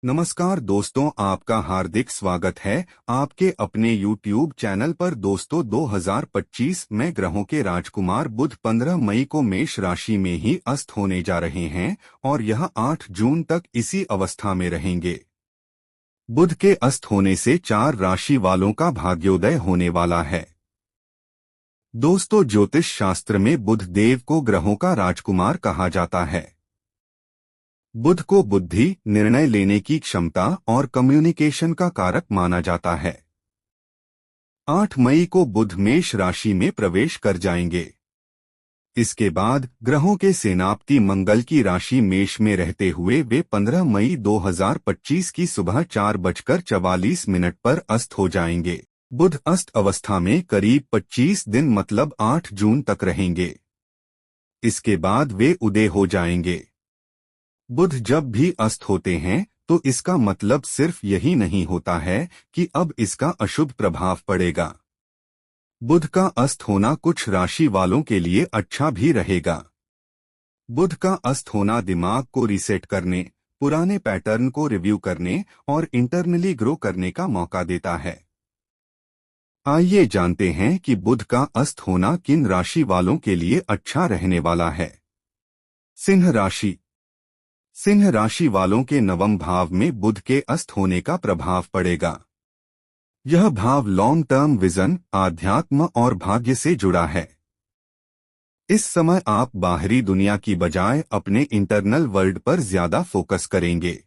नमस्कार दोस्तों, आपका हार्दिक स्वागत है आपके अपने YouTube चैनल पर। दोस्तों 2025 में ग्रहों के राजकुमार बुध 15 मई को मेष राशि में ही अस्त होने जा रहे हैं और यह 8 जून तक इसी अवस्था में रहेंगे। बुध के अस्त होने से 4 राशि वालों का भाग्योदय होने वाला है। दोस्तों, ज्योतिष शास्त्र में बुध देव को ग्रहों का राजकुमार कहा जाता है। बुध को बुद्धि, निर्णय लेने की क्षमता और कम्युनिकेशन का कारक माना जाता है। 8 मई को बुध मेष राशि में प्रवेश कर जाएंगे। इसके बाद ग्रहों के सेनापति मंगल की राशि मेष में रहते हुए वे 15 मई 2025 की सुबह 4:44 पर अस्त हो जाएंगे। बुध अस्त अवस्था में करीब 25 दिन मतलब 8 जून तक रहेंगे। इसके बाद वे उदय हो जाएंगे। बुध जब भी अस्त होते हैं तो इसका मतलब सिर्फ यही नहीं होता है कि अब इसका अशुभ प्रभाव पड़ेगा। बुध का अस्त होना कुछ राशि वालों के लिए अच्छा भी रहेगा। बुध का अस्त होना दिमाग को रीसेट करने, पुराने पैटर्न को रिव्यू करने और इंटरनली ग्रो करने का मौका देता है। आइए जानते हैं कि बुध का अस्त होना किन राशि वालों के लिए अच्छा रहने वाला है। सिंह राशि। सिंह राशि वालों के नवम भाव में बुध के अस्त होने का प्रभाव पड़ेगा। यह भाव लॉन्ग टर्म विजन, आध्यात्म और भाग्य से जुड़ा है। इस समय आप बाहरी दुनिया की बजाय अपने इंटरनल वर्ल्ड पर ज्यादा फोकस करेंगे।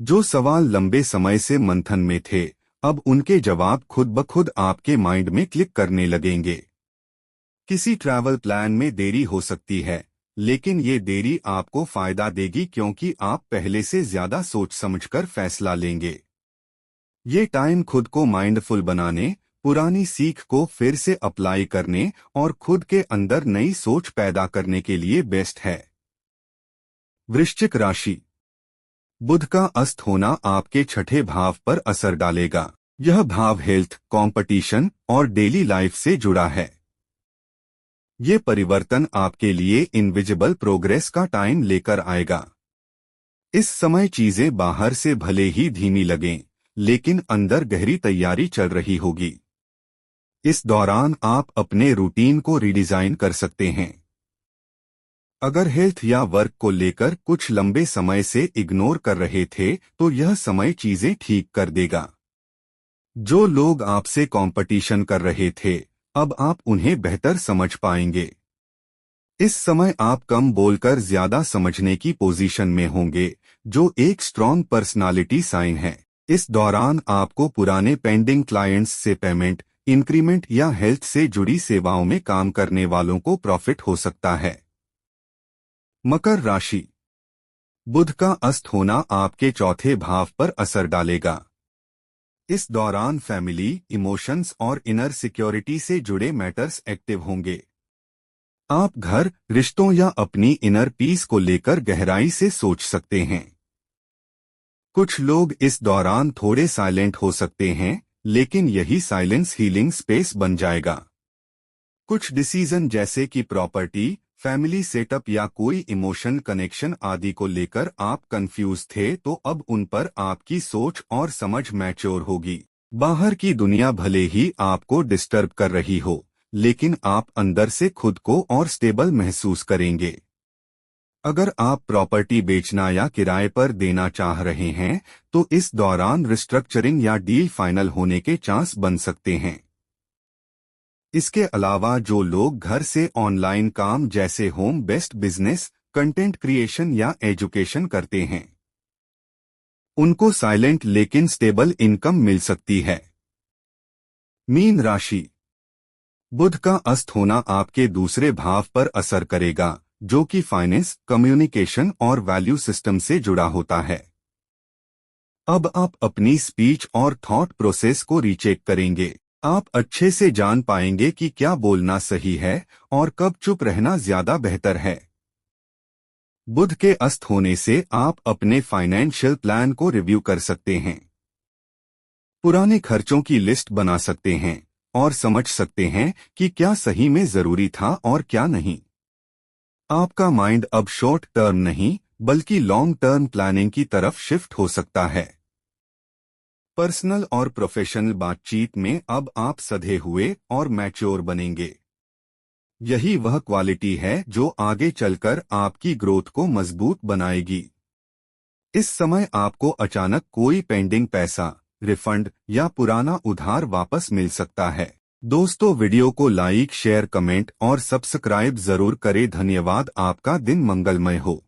जो सवाल लंबे समय से मंथन में थे, अब उनके जवाब खुद ब खुद आपके माइंड में क्लिक करने लगेंगे। किसी ट्रैवल प्लान में देरी हो सकती है, लेकिन ये देरी आपको फायदा देगी क्योंकि आप पहले से ज्यादा सोच समझकर फैसला लेंगे। ये टाइम खुद को माइंडफुल बनाने, पुरानी सीख को फिर से अप्लाई करने और खुद के अंदर नई सोच पैदा करने के लिए बेस्ट है। वृश्चिक राशि। बुध का अस्त होना आपके छठे भाव पर असर डालेगा। यह भाव हेल्थ, कंपटीशन और डेली लाइफ से जुड़ा है। ये परिवर्तन आपके लिए इनविजिबल प्रोग्रेस का टाइम लेकर आएगा। इस समय चीजें बाहर से भले ही धीमी लगें, लेकिन अंदर गहरी तैयारी चल रही होगी। इस दौरान आप अपने रूटीन को रिडिजाइन कर सकते हैं। अगर हेल्थ या वर्क को लेकर कुछ लंबे समय से इग्नोर कर रहे थे तो यह समय चीजें ठीक कर देगा। जो लोग आपसे कंपटीशन कर रहे थे, अब आप उन्हें बेहतर समझ पाएंगे। इस समय आप कम बोलकर ज्यादा समझने की पोजीशन में होंगे, जो एक स्ट्रॉन्ग पर्सनालिटी साइन है। इस दौरान आपको पुराने पेंडिंग क्लाइंट्स से पेमेंट, इंक्रीमेंट या हेल्थ से जुड़ी सेवाओं में काम करने वालों को प्रॉफिट हो सकता है। मकर राशि। बुध का अस्त होना आपके चौथे भाव पर असर डालेगा। इस दौरान फैमिली, इमोशंस और इनर सिक्योरिटी से जुड़े मैटर्स एक्टिव होंगे। आप घर, रिश्तों या अपनी इनर पीस को लेकर गहराई से सोच सकते हैं। कुछ लोग इस दौरान थोड़े साइलेंट हो सकते हैं, लेकिन यही साइलेंस हीलिंग स्पेस बन जाएगा। कुछ डिसीजन जैसे कि प्रॉपर्टी, फैमिली सेटअप या कोई इमोशन कनेक्शन आदि को लेकर आप कंफ्यूज थे तो अब उन पर आपकी सोच और समझ मैच्योर होगी। बाहर की दुनिया भले ही आपको डिस्टर्ब कर रही हो, लेकिन आप अंदर से खुद को और स्टेबल महसूस करेंगे। अगर आप प्रॉपर्टी बेचना या किराए पर देना चाह रहे हैं तो इस दौरान रिस्ट्रक्चरिंग या डील फाइनल होने के चांस बन सकते हैं। इसके अलावा जो लोग घर से ऑनलाइन काम जैसे home based business, content creation या एजुकेशन करते हैं, उनको साइलेंट लेकिन स्टेबल इनकम मिल सकती है। मीन राशि। बुध का अस्त होना आपके दूसरे भाव पर असर करेगा, जो कि फाइनेंस, कम्युनिकेशन और वैल्यू सिस्टम से जुड़ा होता है। अब आप अपनी स्पीच और थॉट प्रोसेस को रीचेक करेंगे। आप अच्छे से जान पाएंगे कि क्या बोलना सही है और कब चुप रहना ज्यादा बेहतर है। बुध के अस्त होने से आप अपने फाइनेंशियल प्लान को रिव्यू कर सकते हैं। पुराने खर्चों की लिस्ट बना सकते हैं और समझ सकते हैं कि क्या सही में जरूरी था और क्या नहीं। आपका माइंड अब शॉर्ट टर्म नहीं बल्कि लॉन्ग टर्म प्लानिंग की तरफ शिफ्ट हो सकता है। पर्सनल और प्रोफेशनल बातचीत में अब आप सधे हुए और मैच्योर बनेंगे। यही वह क्वालिटी है जो आगे चलकर आपकी ग्रोथ को मजबूत बनाएगी। इस समय आपको अचानक कोई पेंडिंग पैसा, रिफंड या पुराना उधार वापस मिल सकता है। दोस्तों, वीडियो को लाइक, शेयर, कमेंट और सब्सक्राइब जरूर करें। धन्यवाद। आपका दिन मंगलमय हो।